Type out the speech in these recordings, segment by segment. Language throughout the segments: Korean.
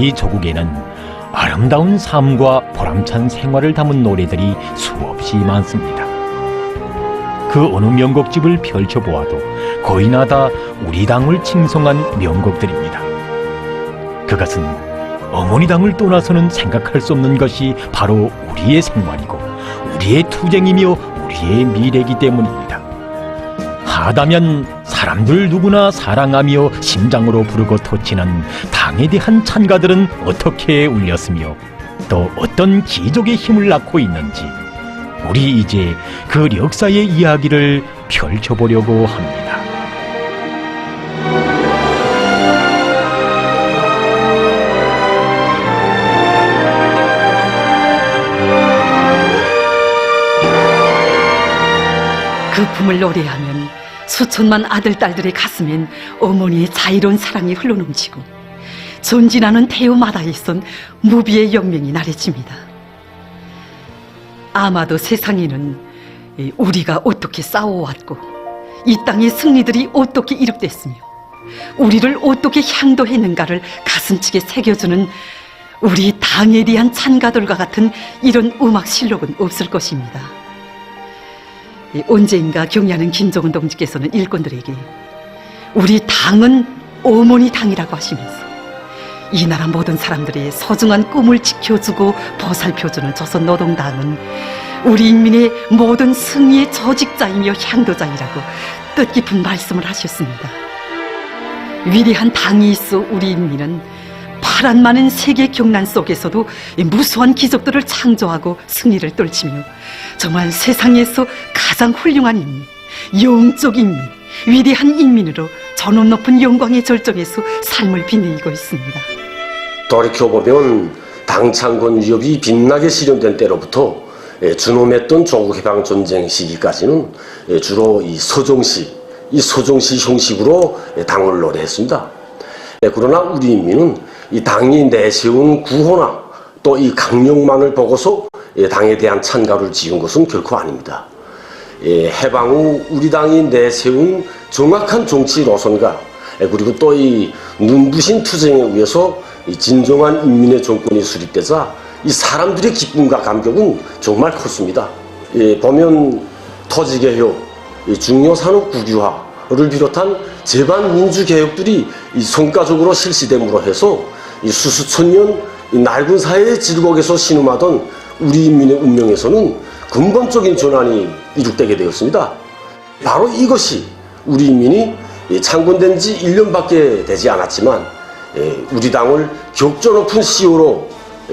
우리 조국에는 아름다운 삶과 보람찬 생활을 담은 노래들이 수없이 많습니다. 그 어느 명곡집을 펼쳐보아도 거의나 다 우리 당을 칭송한 명곡들입니다. 그것은 어머니 당을 떠나서는 생각할 수 없는 것이 바로 우리의 생활이고 우리의 투쟁이며 우리의 미래이기 때문입니다. 하다면 사람들 누구나 사랑하며 심장으로 부르고 터치는 당에 대한 찬가들은 어떻게 울렸으며 또 어떤 기적의 힘을 낳고 있는지 우리 이제 그 역사의 이야기를 펼쳐보려고 합니다. 그 품을 노래하면 수천만 아들, 딸들의 가슴엔 어머니의 자유로운 사랑이 흘러넘치고 전진하는 태우마다에선 무비의 영명이 나래집니다. 아마도 세상에는 우리가 어떻게 싸워왔고 이 땅의 승리들이 어떻게 이룩됐으며 우리를 어떻게 향도했는가를 가슴치게 새겨주는 우리 당에 대한 찬가들과 같은 이런 음악 실록은 없을 것입니다. 언젠가 경의하는 김정은 동지께서는 일꾼들에게 우리 당은 어머니 당이라고 하시면서 이 나라 모든 사람들의 소중한 꿈을 지켜주고 보살펴주는 조선노동당은 우리 인민의 모든 승리의 조직자이며 향도자이라고 뜻깊은 말씀을 하셨습니다. 위대한 당이 있어 우리 인민은 파란 많은 세계 경난 속에서도 무수한 기적들을 창조하고 승리를 떨치며 정말 세상에서 가장 훌륭한 인민, 영적 인민, 위대한 인민으로 전업 높은 영광의 절정에서 삶을 빛내고 있습니다. 돌이켜보면 당창건 위협이 빛나게 실현된 때로부터 준엄했던 조국해방전쟁 시기까지는 주로 이 서정시 형식으로 당을 노래했습니다. 그러나 우리 인민은 이 당이 내세운 구호나 또 이 강령만을 보고서 당에 대한 찬가를 지은 것은 결코 아닙니다. 해방 후 우리 당이 내세운 정확한 정치 노선과 그리고 또 이 눈부신 투쟁에 의해서 이 진정한 인민의 정권이 수립되자 이 사람들의 기쁨과 감격은 정말 컸습니다. 보면 토지개혁, 중요산업 국유화를 비롯한 제반 민주개혁들이 이 성과적으로 실시됨으로 해서 이 수수천 년 이 낡은 사회의 질곡에서 신음하던 우리 인민의 운명에서는 근본적인 전환이 이룩되게 되었습니다. 바로 이것이 우리 인민이 창건된 지 1년밖에 되지 않았지만 우리 당을 격조 높은 CEO로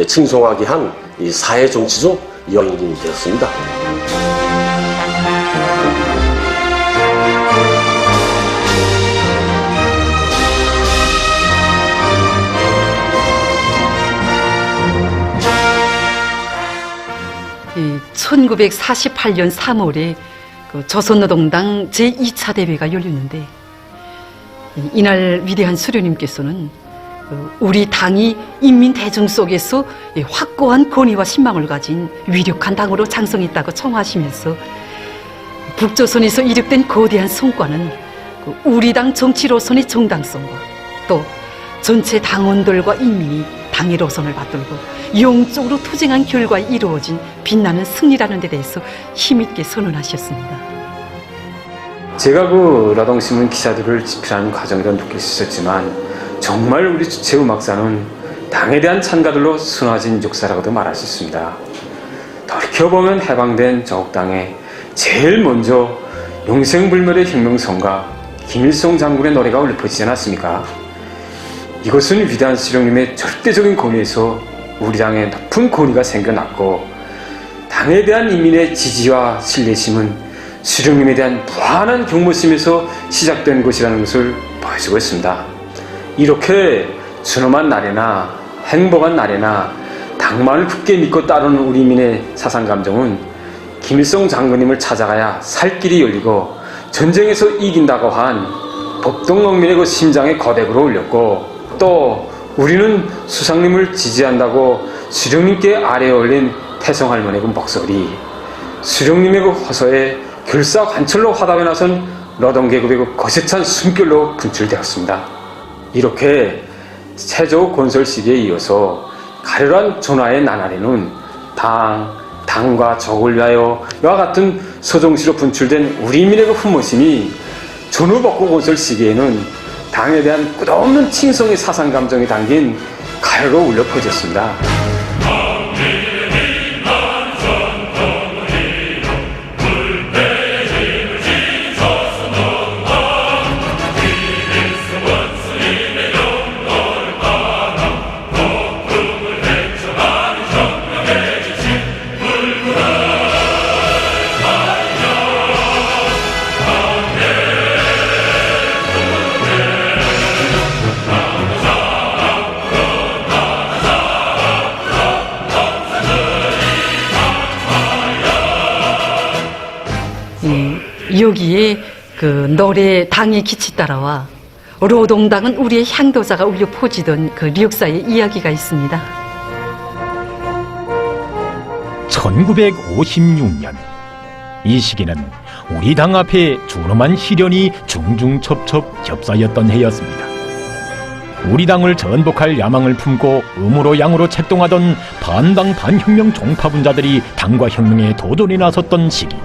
칭송하게 한 사회정치적 연인이 되었습니다. 이 1948년 3월에 그 조선노동당 제2차 대회가 열렸는데 이날 위대한 수료님께서는 우리 당이 인민 대중 속에서 확고한 권위와 신망을 가진 위력한 당으로 장성했다고 청하시면서 북조선에서 이룩된 거대한 성과는 우리 당 정치로선의 정당성과 또 전체 당원들과 인민이 당의 노선을 받들고 영적으로 투쟁한 결과에 이루어진 빛나는 승리라는 데 대해서 힘있게 선언하셨습니다. 제가 그 노동신문 기사들을 집필하는 과정에도 느낄 수 있었지만 정말 우리 최우 막사는 당에 대한 찬가들로 순화진 역사라고도 말할 수 있습니다. 돌이켜보면 해방된 조국당에 제일 먼저 용생불멸의 혁명성과 김일성 장군의 노래가 읊어지지 않았습니까? 이것은 위대한 수령님의 절대적인 권위에서 우리 당에 높은 권위가 생겨났고 당에 대한 인민의 지지와 신뢰심은 수령님에 대한 무한한 경모심에서 시작된 것이라는 것을 보여주고 있습니다. 이렇게 준엄한 날에나 행복한 날에나 당만을 굳게 믿고 따르는 우리 인민의 사상감정은 김일성 장군님을 찾아가야 살 길이 열리고 전쟁에서 이긴다고 한 법동농민의 그 심장에 거대부로 울렸고 또 우리는 수상님을 지지한다고 수령님께 아래에 올린 태성할머니의 그 목소리, 수령님의 그 호소에 결사관철로 화답에 나선 노동계급의 그 거세찬 숨결로 분출되었습니다. 이렇게 세조 건설 시기에 이어서 가련한 전하의 나날에는 당과 적을 위하여 이와 같은 서정시로 분출된 우리 인민의 그 훈모심이 전후복고 건설 시기에는 당에 대한 끝없는 칭송의 사상 감정이 담긴 가요로 울려 퍼졌습니다. 여기에 그 노래 당의 기치 따라와 노동당은 우리의 향도자가 울려 퍼지던 그 역사의 이야기가 있습니다. 1956년 이 시기는 우리 당 앞에 준엄한 시련이 중중첩첩 겹사였던 해였습니다. 우리 당을 전복할 야망을 품고 음으로 양으로 책동하던 반당 반혁명 종파분자들이 당과 혁명에 도전에 나섰던 시기,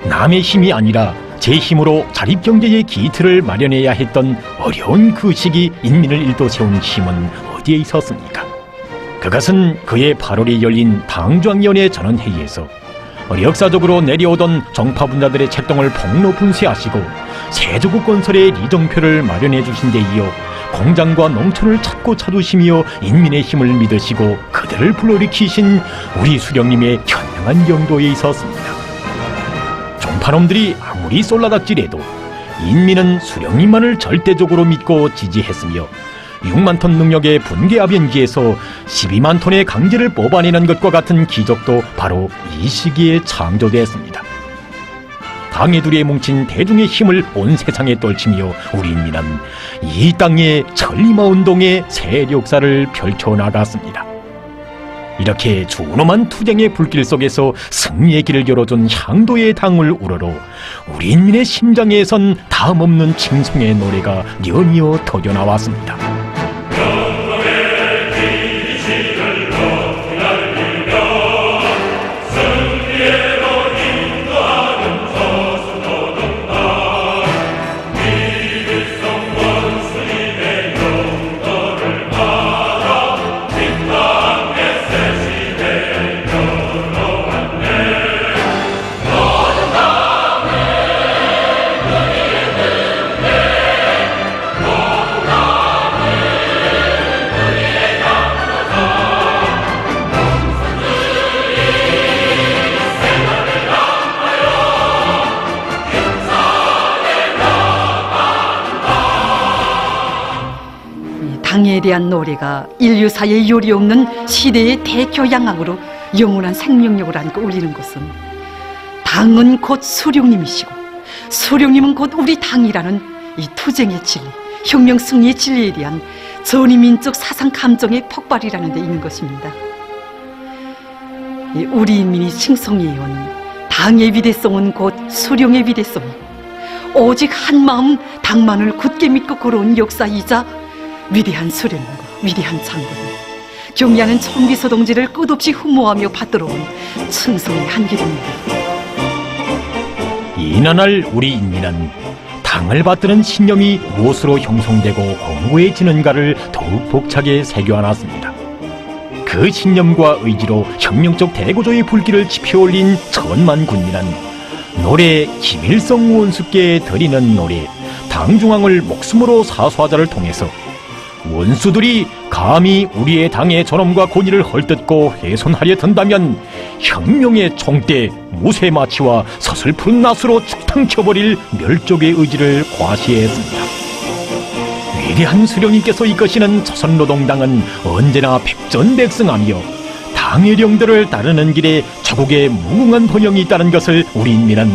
남의 힘이 아니라 제 힘으로 자립경제의 기틀을 마련해야 했던 어려운 그 시기 인민을 일도 세운 힘은 어디에 있었습니까? 그것은 그해 8월에 열린 당중앙위원회 전원회의에서 역사적으로 내려오던 정파분자들의 책동을 폭로 분쇄하시고 세조국 건설의 리정표를 마련해 주신 데 이어 공장과 농촌을 찾고 찾으시며 인민의 힘을 믿으시고 그들을 불러일으키신 우리 수령님의 현명한 영도에 있었습니다. 종파놈들이 아무리 쏠라닥질해도 인민은 수령님만을 절대적으로 믿고 지지했으며 6만 톤 능력의 분계압연기에서 12만 톤의 강제를 뽑아내는 것과 같은 기적도 바로 이 시기에 창조되었습니다. 당해두리에 뭉친 대중의 힘을 온 세상에 떨치며 우리 인민은 이 땅에 천리마운동의 새 역사를 펼쳐나갔습니다. 이렇게 준엄한 투쟁의 불길 속에서 승리의 길을 열어준 향도의 당을 우러러 우리 인민의 심장에선 다음없는 칭송의 노래가 연이어 터져나왔습니다. 당에 대한 노래가 인류사의 요리 없는 시대의 대표 양악으로 영원한 생명력을 안고 울리는 것은 당은 곧 수령님이시고 수령님은 곧 우리 당이라는 이 투쟁의 진리, 혁명 승리의 진리에 대한 전위민족 사상 감정의 폭발이라는 데 있는 것입니다. 우리 인민이 칭송해온 당의 위대성은 곧 수령의 위대성이고 오직 한 마음 당만을 굳게 믿고 걸어온 역사이자 위대한 수령과 위대한 장군이 경리하는 청비서 동지를 끝없이 흠모하며 받들어온 칭송의 한길입니다. 이나날 우리 인민은 당을 받드는 신념이 무엇으로 형성되고 공고해지는가를 더욱 복차게 새겨안았습니다. 그 신념과 의지로 혁명적 대고조의 불길을 지펴올린 천만 군민은 노래 김일성 원수께 드리는 노래 당중앙을 목숨으로 사수하자를 통해서 원수들이 감히 우리의 당의 존엄과 권위를 헐뜯고 훼손하려 든다면 혁명의 총대, 무쇠마취와 서슬푸른 낫으로 죽탕쳐버릴 멸족의 의지를 과시했습니다. 위대한 수령님께서 이끄시는 조선노동당은 언제나 백전백승하며 당의 령들을 따르는 길에 조국의 무궁한 번영이 있다는 것을 우리 인민은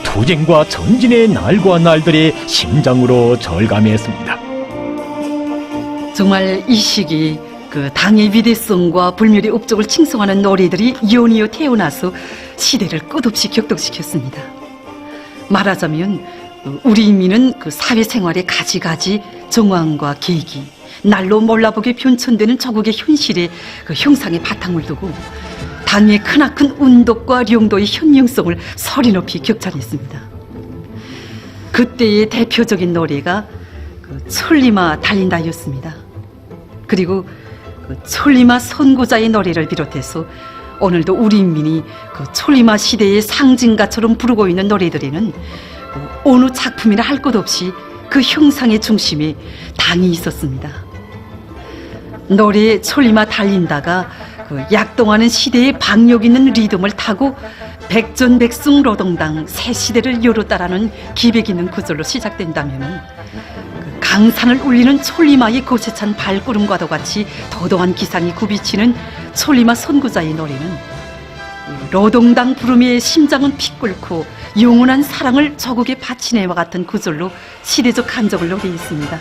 투쟁과 전진의 날과 날들의 심장으로 절감했습니다. 정말 이 시기 그 당의 위대성과 불멸의 업적을 칭송하는 노래들이 연이어 태어나서 시대를 끝없이 격동시켰습니다. 말하자면 우리 인민은 그 사회생활의 가지가지 정황과 계기, 날로 몰라보게 변천되는 조국의 현실에 그 형상의 바탕을 두고 당의 크나큰 운덕과 령도의 현명성을 서리 높이 격찬했습니다. 그때의 대표적인 노래가 그 천리마 달린다였습니다. 그리고 그 천리마 선구자의 노래를 비롯해서 오늘도 우리 인민이 그 천리마 시대의 상징가처럼 부르고 있는 노래들에는 어느 작품이나 할 것 없이 그 형상의 중심에 당이 있었습니다. 노래의 천리마 달린다가 그 약동하는 시대의 박력 있는 리듬을 타고 백전백승 노동당 새 시대를 열었다라는 기백 있는 구절로 시작된다면 그 강산을 울리는 천리마의 거세찬 발걸음과도 같이 도도한 기상이 굽이치는 천리마 선구자의 노래는 노동당 부름에 심장은 피 끓고 영원한 사랑을 조국에 바치네와 같은 구절로 시대적 간적을 노래했습니다.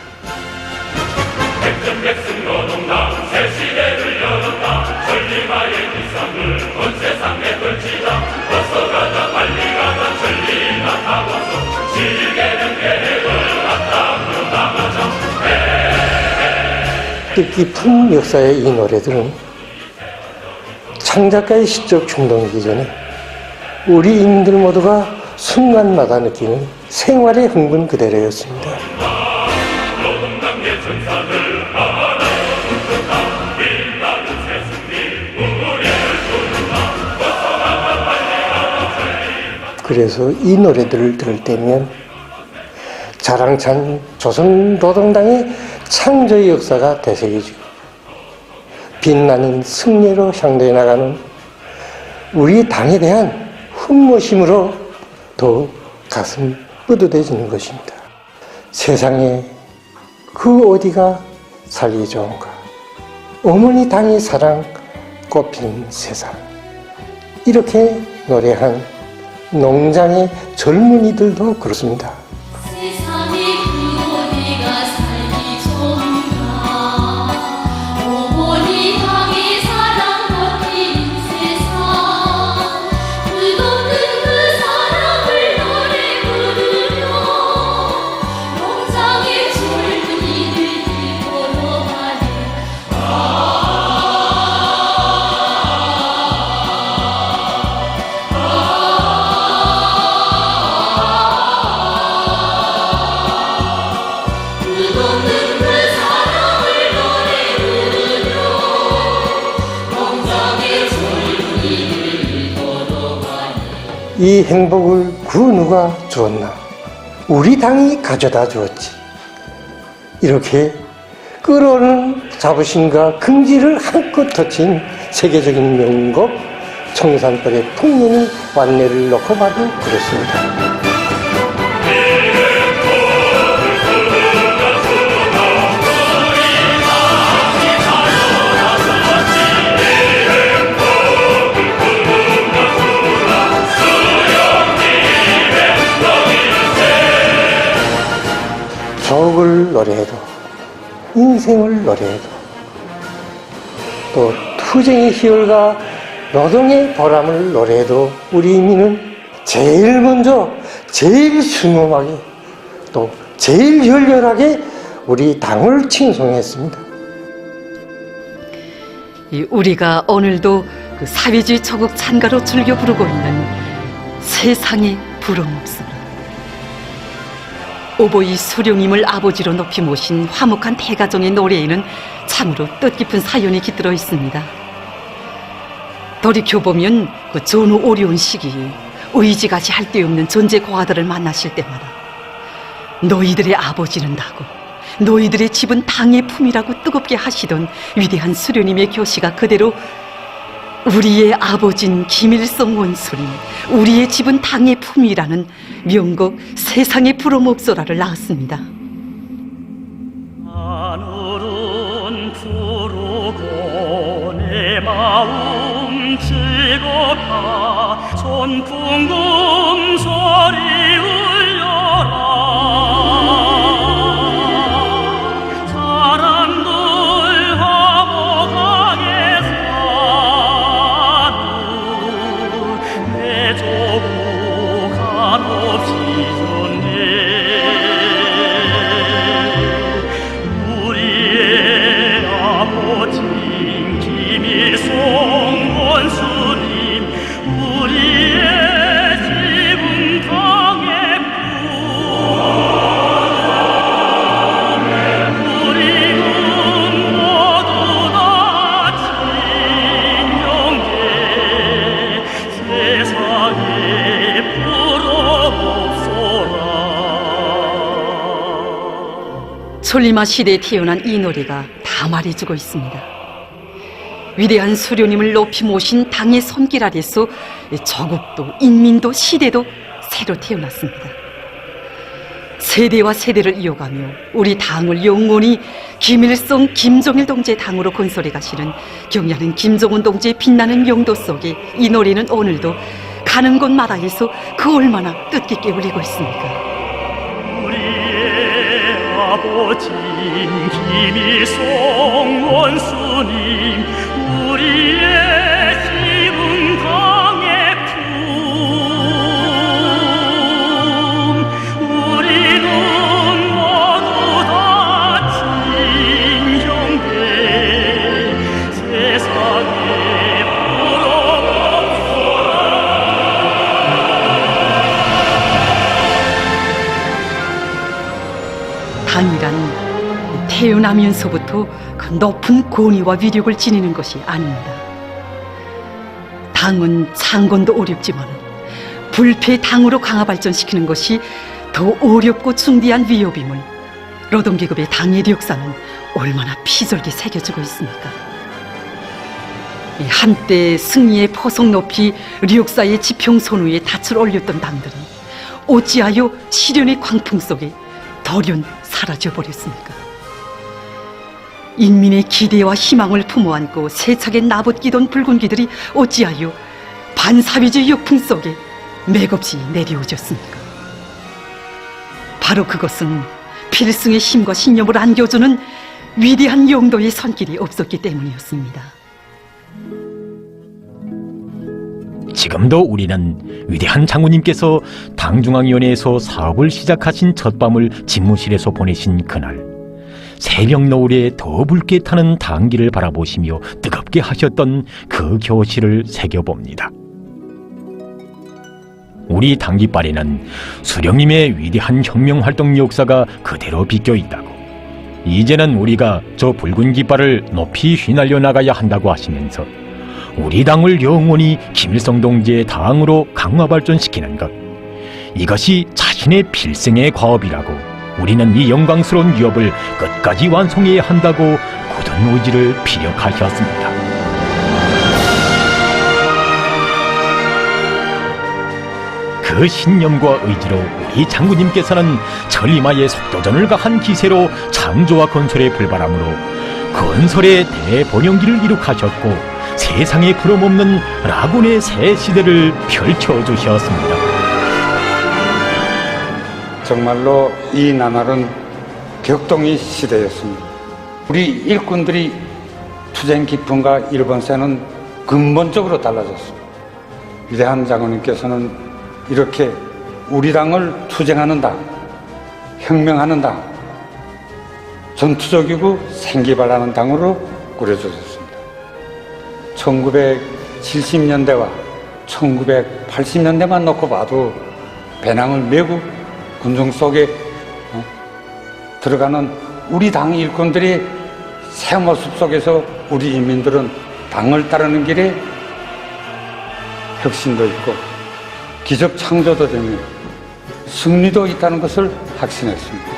백전백승 노동당 새 시대를 열었다. 천리마의 기상을 온 세상에 걸치자. 어서 가자 빨리 가자 천리마 타고서 지게는 계획을 앞담으로 나가자. 뜻깊은 역사의 이 노래들은 창작가의 시적 충동이기 전에 우리 인민들 모두가 순간마다 느끼는 생활의 흥분 그대로였습니다. 그래서 이 노래들을 들을 때면 자랑찬 조선 노동당의 창조의 역사가 되새겨지고 빛나는 승리로 향도해 나가는 우리 당에 대한 훈모심으로 더욱 가슴 뿌듯해지는 것입니다. 세상에 그 어디가 살기 좋은가? 어머니 당의 사랑 꽃피는 세상. 이렇게 노래한 농장의 젊은이들도 그렇습니다. 세상에 그 어디가 살기 좋은가? 어머니 당의 사랑 꽃피는 세상. 끝없는 그 사랑을 노래 부르며 농장의 젊은이들 걸어가네. 끝없는 그 사랑을 노래 부르며 농장의 젊은이들 걸어가네. 이 행복을 그 누가 주었나? 우리 당이 가져다 주었지. 이렇게 끌어오는 자부심과 긍지를 한껏 터친 세계적인 명곡 청산벌의 풍년이 완례를 놓고 봐도 그렇습니다. 조국을 노래해도 인생을 노래해도 또 투쟁의 희열과 노동의 보람을 노래해도 우리 인민은 제일 먼저 제일 순엄하게 또 제일 열렬하게 우리 당을 칭송했습니다. 우리가 오늘도 그 사회주의 조국 찬가로 즐겨 부르고 있는 세상의 부러움 없음. 오보이 수령님을 아버지로 높이 모신 화목한 대가정의 노래에는 참으로 뜻깊은 사연이 깃들어 있습니다. 돌이켜보면 그 전후 어려운 시기에 의지같이 할 데 없는 존재 고아들을 만나실 때마다 너희들의 아버지는 나고 너희들의 집은 당의 품이라고 뜨겁게 하시던 위대한 수령님의 교시가 그대로 우리의 아버진 김일성 원수님, 우리의 집은 당의 품이라는 명곡 세상의 불어목소라를 낳았습니다. 하늘은 푸르고 내 마음 즐겁다. 손풍금 소리 울려라. 사람들 화목하게 사는 내 조국 한없이 좋네. 우리의 천리마 시대에 태어난 이 노래가 다 말해주고 있습니다. 위대한 수료님을 높이 모신 당의 손길 아래서 저국도 인민도 시대도 새로 태어났습니다. 세대와 세대를 이어가며 우리 당을 영원히 김일성, 김정일 동지의 당으로 건설해 가시는 경야는 김정은 동지의 빛나는 영도 속에 이 노래는 오늘도 가는 곳마다에서 그 얼마나 뜻깊게 울리고 있습니까? 우리의 아버지인 김일성 원수님, 우리의 힘은 당의 품, 우리는 모두 다 진정돼 세상에 당이란 태어나면서부터 그 높은 권위와 위력을 지니는 것이 아닙니다. 당은 창건도 어렵지만 불패 당으로 강화 발전시키는 것이 더 어렵고 중대한 위협임을 노동계급의 당의 역사는 얼마나 피절게 새겨주고 있습니까? 한때 승리의 포석 높이 역사의 지평선 위에 닻을 올렸던 당들이 어찌하여 시련의 광풍 속에 돌연 사라져버렸습니까? 인민의 기대와 희망을 품어안고 세차게 나붙기던 붉은기들이 어찌하여 반사회주의 역풍 속에 맥없이 내려오졌습니까? 바로 그것은 필승의 힘과 신념을 안겨주는 위대한 영도의 손길이 없었기 때문이었습니다. 지금도 우리는 위대한 장군님께서 당중앙위원회에서 사업을 시작하신 첫밤을 집무실에서 보내신 그날 새벽 노을에 더 붉게 타는 당기를 바라보시며 뜨겁게 하셨던 그 교시를 새겨봅니다. 우리 당깃발에는 수령님의 위대한 혁명활동 역사가 그대로 비껴있다고, 이제는 우리가 저 붉은 깃발을 높이 휘날려 나가야 한다고 하시면서 우리 당을 영원히 김일성 동지의 당으로 강화 발전시키는 것, 이것이 자신의 필생의 과업이라고 우리는 이 영광스러운 위협을 끝까지 완성해야 한다고 굳은 의지를 피력하셨습니다. 그 신념과 의지로 우리 장군님께서는 천리마의 속도전을 가한 기세로 창조와 건설에 불바람으로 건설의 대번영기를 이룩하셨고 세상에 부름없는 라군의 새 시대를 펼쳐주셨습니다. 정말로 이 나날은 격동의 시대였습니다. 우리 일꾼들이 투쟁 기쁨과 일본세는 근본적으로 달라졌습니다. 위대한 장군님께서는 이렇게 우리 당을 투쟁하는 당, 혁명하는 당, 전투적이고 생기발랄한 당으로 꾸려주셨습니다. 1970년대와 1980년대만 놓고 봐도 배낭을 메고 군중 속에 들어가는 우리 당 일꾼들의 새 모습 속에서 우리 인민들은 당을 따르는 길에 혁신도 있고 기적 창조도 되며 승리도 있다는 것을 확신했습니다.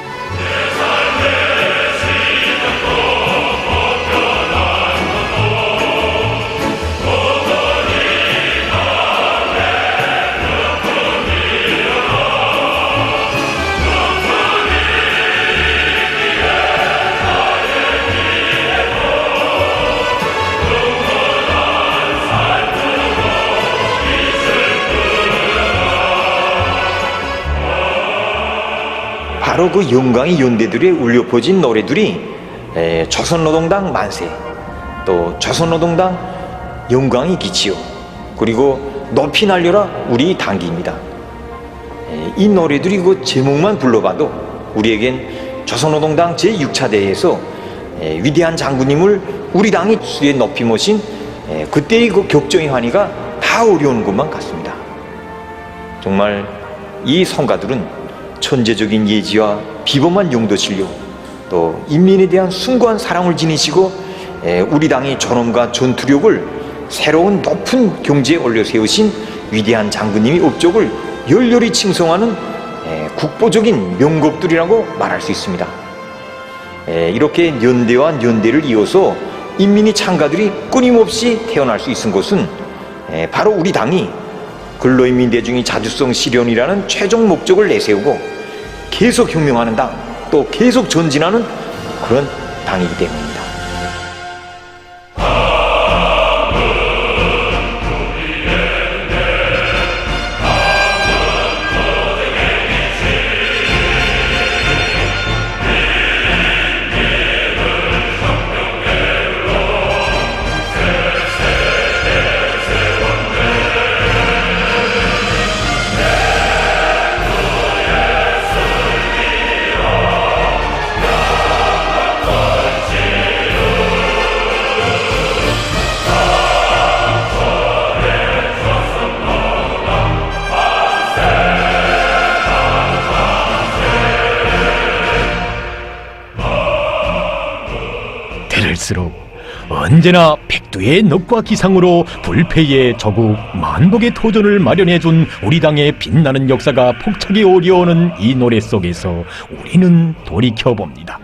바로 그 영광의 연대들에 울려 퍼진 노래들이 조선노동당 만세, 또 조선노동당 영광의 기치요, 그리고 높이 날려라 우리 당기입니다. 이 노래들이 그 제목만 불러봐도 우리에겐 조선노동당 제6차 대회에서 위대한 장군님을 우리 당이 수에 높이 모신 그때의 그 격정의 환희가 다 어려운 것만 같습니다. 정말 이 성가들은 천재적인 예지와 비범한 용도 진료, 또 인민에 대한 숭고한 사랑을 지니시고 우리 당의 존엄과 전투력을 새로운 높은 경지에 올려 세우신 위대한 장군님의 업적을 열렬히 칭송하는 국보적인 명곡들이라고 말할 수 있습니다. 이렇게 연대와 연대를 이어서 인민이 창가들이 끊임없이 태어날 수 있은 것은 바로 우리 당이 근로인민 대중의 자주성 실현이라는 최종 목적을 내세우고 계속 혁명하는 당, 또 계속 전진하는 그런 당이기 때문입니다. 될수록 언제나 백두의 넉과 기상으로 불패의 조국 만복의 도전을 마련해준 우리 당의 빛나는 역사가 폭착이 오려오는 이 노래 속에서 우리는 돌이켜봅니다.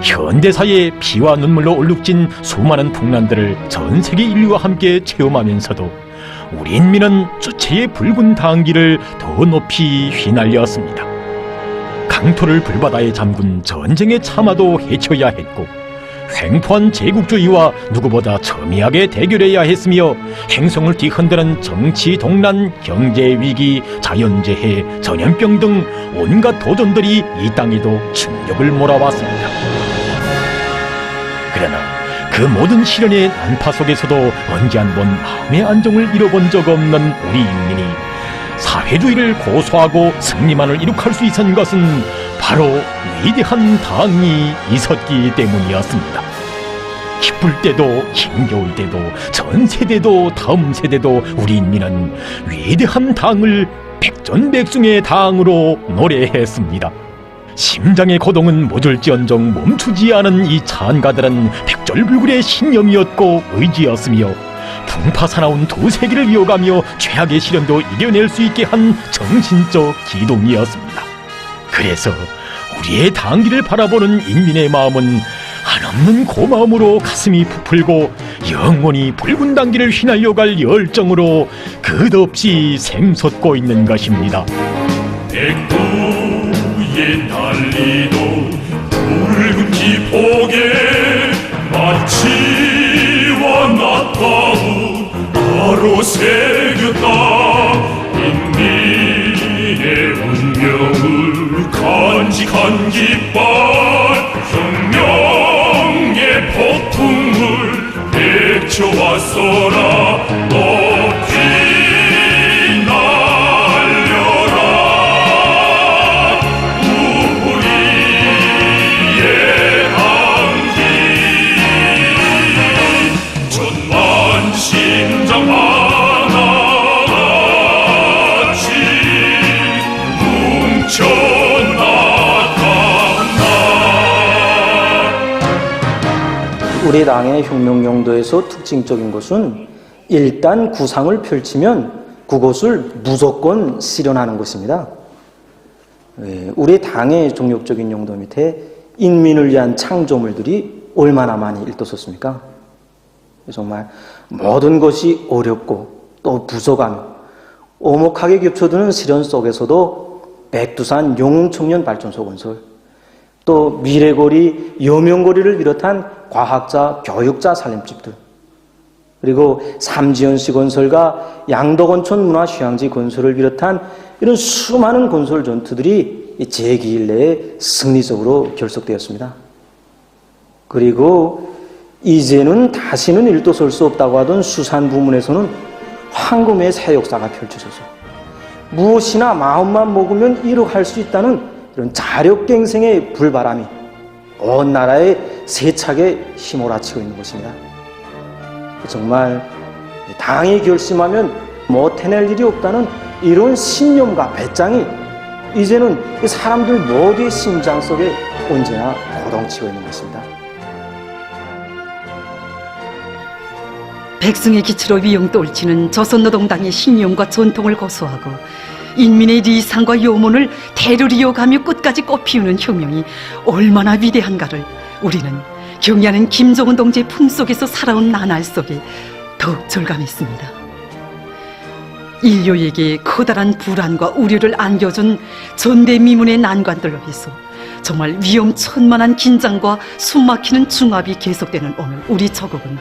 현대사의 피와 눈물로 얼룩진 수많은 풍란들을 전 세계 인류와 함께 체험하면서도 우리 인민은 주체의 붉은 당기를 더 높이 휘날렸습니다. 강토를 불바다에 잠근 전쟁의 참화도 헤쳐야 했고 횡포한 제국주의와 누구보다 첨예하게 대결해야 했으며 행성을 뒤흔드는 정치 동란, 경제 위기, 자연재해, 전염병 등 온갖 도전들이 이 땅에도 충격을 몰아왔습니다. 그러나 그 모든 시련의 난파 속에서도 언제 한번 마음의 안정을 잃어본 적 없는 우리 인민이 사회주의를 고소하고 승리만을 이룩할 수 있었던 것은 바로 위대한 당이 있었기 때문이었습니다. 기쁠 때도 힘겨울 때도 전 세대도 다음 세대도 우리 인민은 위대한 당을 백전백승의 당으로 노래했습니다. 심장의 고동은 멎을지언정 멈추지 않은 이 찬가들은 백절불굴의 신념이었고 의지였으며 풍파 사나운 두 세기를 이어가며 최악의 시련도 이겨낼 수 있게 한 정신적 기둥이었습니다. 그래서 우리의 당기를 바라보는 인민의 마음은 한없는 고마움으로 가슴이 부풀고 영원히 붉은 당기를 휘날려갈 열정으로 끝없이 샘솟고 있는 것입니다. 백두에 달리던 붉은 기폭에 마치와 나타운 바로 새겼다. 인민의 운명을 간직한 깃발 혁명의 폭풍을 헤쳐왔어라. 높이 날려라. 우리의 당기 천만 심장 하나같이 뭉쳐나간다. 우리 당의 혁명용도에서 특징적인 것은 일단 구상을 펼치면 그것을 무조건 실현하는 것입니다. 우리 당의 종역적인 용도 밑에 인민을 위한 창조물들이 얼마나 많이 일떠섰습니까? 정말 모든 것이 어렵고 또 부족하며 오목하게 겹쳐드는 시련 속에서도 백두산 영웅청년발전소 건설, 또 미래거리, 여명거리를 비롯한 과학자, 교육자 살림집들, 그리고 삼지연시 건설과 양덕원천 문화휴양지 건설을 비롯한 이런 수많은 건설 전투들이 제2일 내에 승리적으로 결속되었습니다. 그리고 이제는 다시는 일도설 수 없다고 하던 수산 부문에서는 황금의 새 역사가 펼쳐져서 무엇이나 마음만 먹으면 이룩할 수 있다는 이런 자력갱생의 불바람이 온 나라에 세차게 휘몰아치고 있는 것입니다. 정말 당이 결심하면 못 해낼 일이 없다는 이런 신념과 배짱이 이제는 사람들 모두의 심장 속에 언제나 고동치고 있는 것입니다. 백승의 기치로 위용 떨치는 조선노동당의 신념과 전통을 고수하고 인민의 리상과 요몬을 대를 이어가며 끝까지 꽃피우는 혁명이 얼마나 위대한가를 우리는 경의하는 김정은 동지의 품속에서 살아온 나날 속에 더욱 절감했습니다. 인류에게 커다란 불안과 우려를 안겨준 전대미문의 난관들로 해서 정말 위험천만한 긴장과 숨막히는 중압이 계속되는 오늘 우리 저국은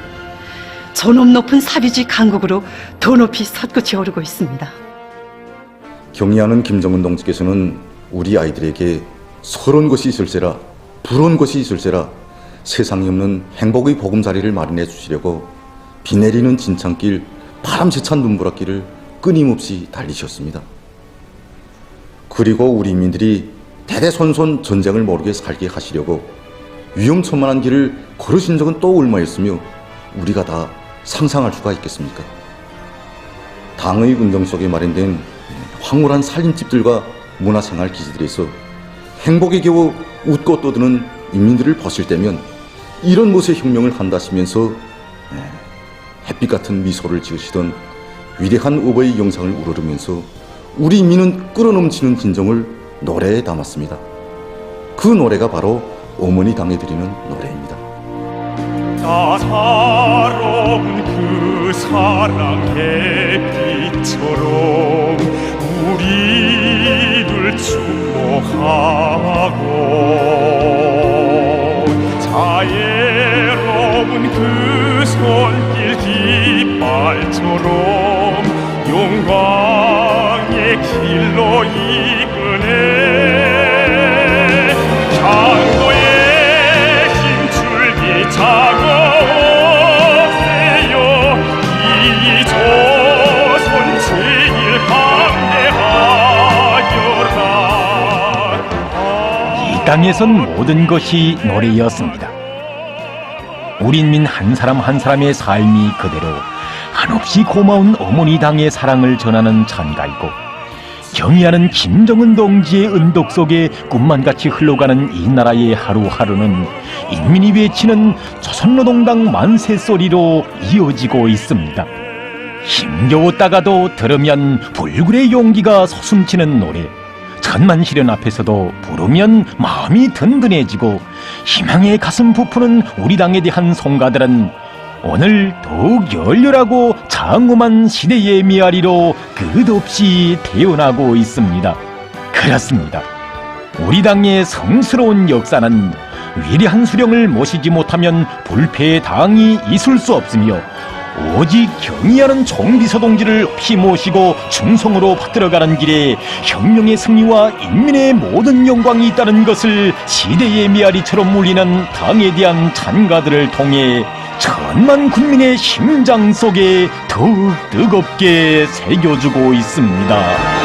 전업 높은 사비주의 강국으로 더 높이 솟구쳐 오르고 있습니다. 경의하는 김정은 동지께서는 우리 아이들에게 서러운 것이 있을세라 부러운 것이 있을세라 세상에 없는 행복의 보금자리를 마련해 주시려고 비 내리는 진창길 바람세찬 눈보라길을 끊임없이 달리셨습니다. 그리고 우리 인민들이 대대손손 전쟁을 모르게 살게 하시려고 위험천만한 길을 걸으신 적은 또 얼마였으며 우리가 다 상상할 수가 있겠습니까? 당의 운동 속에 마련된 황홀한 살림집들과 문화생활 기지들에서 행복에 겨워 웃고 떠드는 인민들을 보실 때면 이런 못의 혁명을 한다시면서 햇빛 같은 미소를 지으시던 위대한 어버이 영상을 우러르면서 우리 인민은 끓어넘치는 진정을 노래에 담았습니다. 그 노래가 바로 어머니 당에 드리는 노래입니다. 따사로운 그 사랑의 빛처럼 우리를 축복하고 자애로운 그 손길 깃발처럼 영광의 길로 이끄네 창고의 힘줄기 차고 없애요 이 조선 제일 강대하여라 이 땅에선 모든 것이 노래였습니다. 우리 인민 한 사람 한 사람의 삶이 그대로 한없이 고마운 어머니 당의 사랑을 전하는 찬가이고 경의하는 김정은 동지의 은덕 속에 꿈만같이 흘러가는 이 나라의 하루하루는 인민이 외치는 조선노동당 만세 소리로 이어지고 있습니다. 힘겨웠다가도 들으면 불굴의 용기가 솟음치는 노래, 천만 시련 앞에서도 부르면 마음이 든든해지고 희망의 가슴 부푸는 우리 당에 대한 송가들은 오늘 더욱 열렬하고 장엄한 시대의 메아리로 끝없이 태어나고 있습니다. 그렇습니다. 우리 당의 성스러운 역사는 위대한 수령을 모시지 못하면 불패의 당이 있을 수 없으며 오직 경의하는 총비서 동지를 피 모시고 충성으로 받들어가는 길에 혁명의 승리와 인민의 모든 영광이 있다는 것을 시대의 메아리처럼 울리는 당에 대한 찬가들을 통해 천만 국민의 심장 속에 더욱 뜨겁게 새겨주고 있습니다.